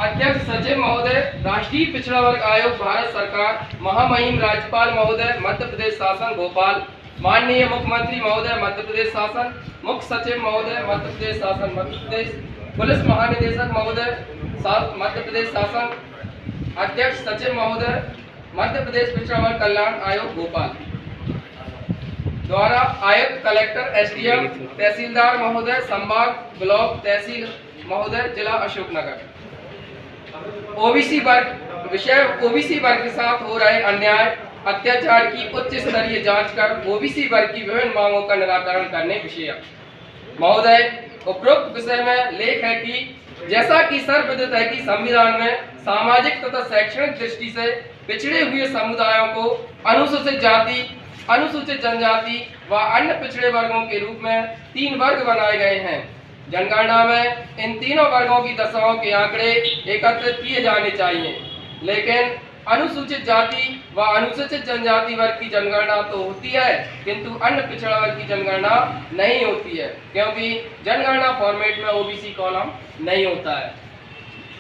अध्यक्ष सचिव महोदय, राष्ट्रीय पिछड़ा वर्ग आयोग भारत सरकार, महामहिम राज्यपाल महोदय मध्य प्रदेश शासन भोपाल, माननीय मुख्यमंत्री महोदय मध्य प्रदेश शासन, मुख्य सचिव महोदय मध्य प्रदेश शासन मध्य प्रदेश, पुलिस महानिदेशक महोदय मध्य प्रदेश शासन, अध्यक्ष सचिव महोदय मध्य प्रदेश पिछड़ा वर्ग कल्याण आयोग भोपाल द्वारा आयुक्त, कलेक्टर, एसडीएम, तहसीलदार महोदय, संभाग, ब्लॉक, तहसील महोदय, जिला अशोकनगर। ओबीसी वर्ग विषय ओबीसी वर्ग के साथ हो रहे अन्याय, अत्याचार की उच्च स्तरीय जांच कर ओबीसी वर्ग की विभिन्न मांगों का निराकरण करने विषय महोदय। उपरोक्त विषय में लेख है कि जैसा कि सर्वविदित है कि संविधान में सामाजिक तथा शैक्षणिक दृष्टि से पिछड़े हुए समुदायों को अनुसूचित जाति, अनुसूचित जनजाति व अन्य पिछड़े वर्गों के रूप में 3 वर्ग बनाए गए हैं। जनगणना में इन तीनों वर्गों की दशाओं के आंकड़े एकत्रित किए जाने चाहिए, लेकिन अनुसूचित जाति व अनुसूचित जनजाति वर्ग की जनगणना तो होती है, किंतु अन्य पिछड़ा वर्ग की जनगणना नहीं होती है, क्योंकि जनगणना फॉर्मेट में ओबीसी कॉलम नहीं होता है।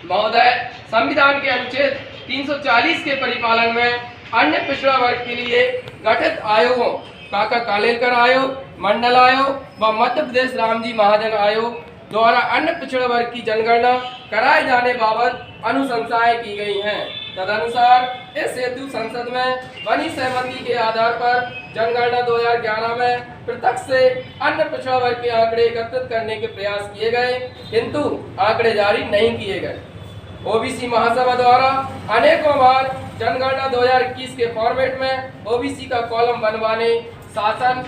महोदय, संविधान के अनुच्छेद 340 के परिपालन में अन्य पिछड़ा वर्ग के लिए गठित आयोगों काका कालेलकर आयोग, मंडल आयोग व मध्य प्रदेश रामजी महाजन आयोग द्वारा अन्य पिछड़ा वर्ग की जनगणना कराए जाने बाबत अनुशंसाएं की गई हैं। तदनुसार इस हेतु संसद में बनी सहमति के आधार पर जनगणना 2011 में पृथक से अन्य पिछड़ा वर्ग के आंकड़े एकत्रित करने के प्रयास किए गए, किंतु आंकड़े जारी नहीं किए गए। ओबीसी महासभा द्वारा अनेकों बार जनगणना 2021 के फॉर्मेट में ओबीसी का कॉलम बनवाने शासन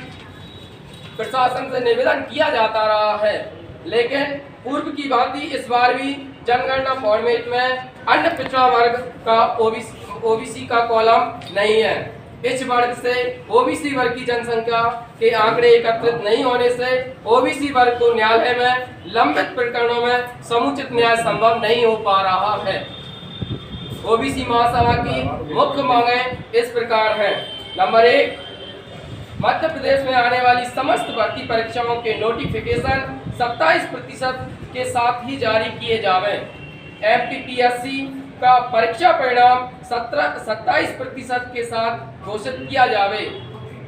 प्रशासन से निवेदन किया जाता रहा है, लेकिन पूर्व की भांति इस बार भी जनगणना फॉर्मेट में अन्य पिछड़ा वर्ग का ओबीसी का कॉलम नहीं है। इस वर्ग से ओबीसी वर्ग की जनसंख्या के आंकड़े एकत्रित नहीं होने से ओबीसी वर्ग को न्यायालय में लंबित प्रकरणों में समुचित न्याय संभव नहीं हो पा रहा है। ओबीसी महासभा की मुख्य मांगें इस प्रकार हैं। नंबर 1, मध्य प्रदेश में आने वाली समस्त भर्ती परीक्षाओं के नोटिफिकेशन 27% के साथ ही जारी किए जावे। एमपीपीएससी का परीक्षा परिणाम 27% के साथ घोषित किया जावे।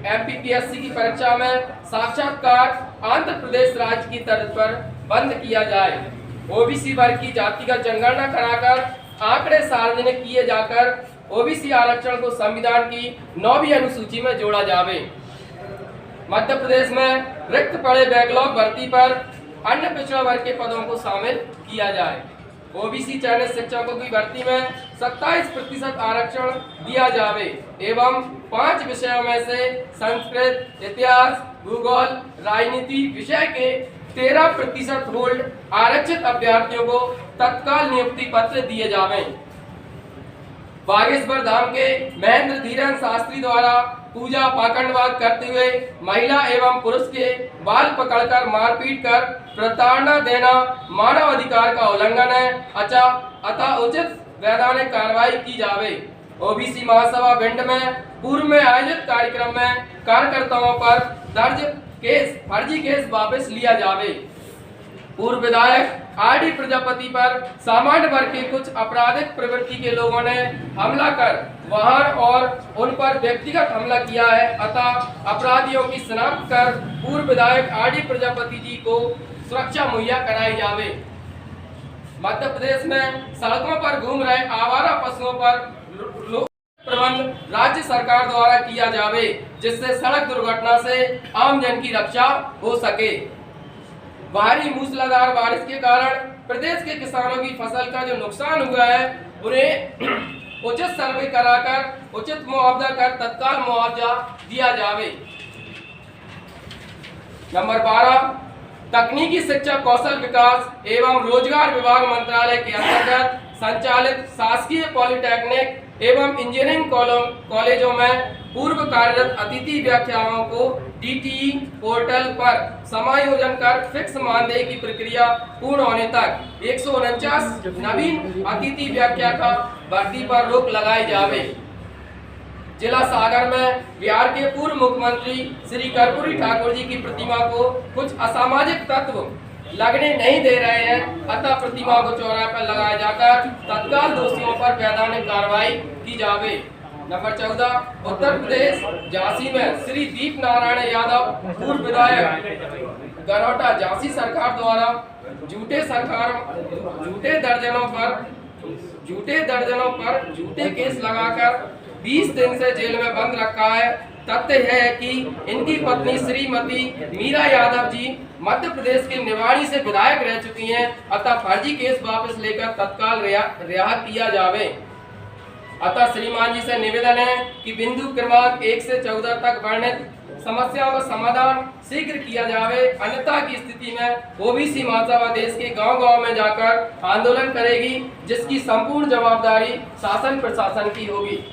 एमपीपीएससी की परीक्षा में साक्षात्कार आंध्र प्रदेश राज्य की तर्ज पर बंद किया जाए। ओबीसी वर्ग की जातिगत जनगणना कराकर आंकड़े सार्वजनिक किए जाकर ओबीसी आरक्षण को संविधान की 9वीं अनुसूची में जोड़ा जावे। मध्य प्रदेश में रिक्त पड़े बैकलॉग भर्ती पर अन्य पिछड़ा वर्ग के पदों को शामिल किया जाए। ओबीसी चयनित शिक्षकों की भर्ती में 27% आरक्षण दिया जावे एवं 5 विषयों में से संस्कृत, इतिहास, भूगोल, राजनीति विषय के 13% होल्ड आरक्षित अभ्यर्थियों को तत्काल नियुक्ति पत्र दिए जावे। बागेश्वर धाम के महेंद्र धीरेन्द्र शास्त्री द्वारा पूजा पाखंडवाद करते हुए महिला एवं पुरुष के बाल पकड़कर मारपीट कर प्रताड़ना देना मानव अधिकार का उल्लंघन है। अतः उचित वैधानिक कार्रवाई की जावे। ओबीसी महासभा भिंड में पूर्व में आयोजित कार्यक्रम में कार्यकर्ताओं पर दर्ज फर्जी केस वापस लिया जावे। पूर्व विधायक आरडी प्रजापति पर सामान्य वर्ग के कुछ आपराधिक प्रवृत्ति के लोगों ने हमला कर वाहन और उन पर व्यक्तिगत हमला किया है। अतः अपराधियों की शिनाख्त कर पूर्व विधायक आरडी प्रजापति जी को सुरक्षा मुहैया कराई जावे। मध्य प्रदेश में सड़कों पर घूम रहे आवारा पशुओं पर प्रबंध राज्य सरकार द्वारा किया जावे, जिससे सड़क दुर्घटना से आम जन की रक्षा हो सके। भारी मूसलाधार बारिश के कारण प्रदेश के किसानों की फसल का जो नुकसान हुआ है, उन्हें उचित सर्वे कराकर उचित मुआवजा कर तत्काल मुआवजा दिया जावे। नंबर 12, तकनीकी शिक्षा, कौशल विकास एवं रोजगार विभाग मंत्रालय के अंतर्गत संचालित शासकीय पॉलिटेक्निक एवं इंजीनियरिंग कॉलेजों में पूर्व कार्यरत अतिथि व्याख्याओं को डीटीई पोर्टल पर समायोजन कर फिक्स मानदेय की प्रक्रिया पूर्ण होने तक 149 नवीन अतिथि व्याख्या का भर्ती पर रोक लगाई जावे। जिला सागर में बिहार के पूर्व मुख्यमंत्री श्री कर्पूरी ठाकुर जी की प्रतिमा को कुछ असामाजिक तत्व लगने नहीं दे रहे हैं, अतः प्रतिमा को चौराहे पर लगाया जाकर तत्काल दोषियों पर वैधानिक कार्रवाई की जावे। नंबर 14, उत्तर प्रदेश झांसी में श्री दीप नारायण यादव पूर्व विधायक गरौटा झांसी सरकार द्वारा झूठे दर्जनों पर झूठे केस लगाकर 20 दिन से जेल में बंद रखा है। तथ्य है कि इनकी पत्नी श्रीमती मीरा यादव जी मध्य प्रदेश के निवाड़ी से विधायक रह चुकी हैं, अतः फर्जी केस वापस लेकर तत्काल रिहा किया जावे। अतः श्रीमान जी से निवेदन है कि बिंदु क्रमांक 1 से 14 तक वर्णित समस्याओं का समाधान शीघ्र किया जावे, अन्यथा की स्थिति में ओबीसी महासभा देश के गांव-गांव में जाकर आंदोलन करेगी, जिसकी संपूर्ण जवाबदारी शासन प्रशासन की होगी।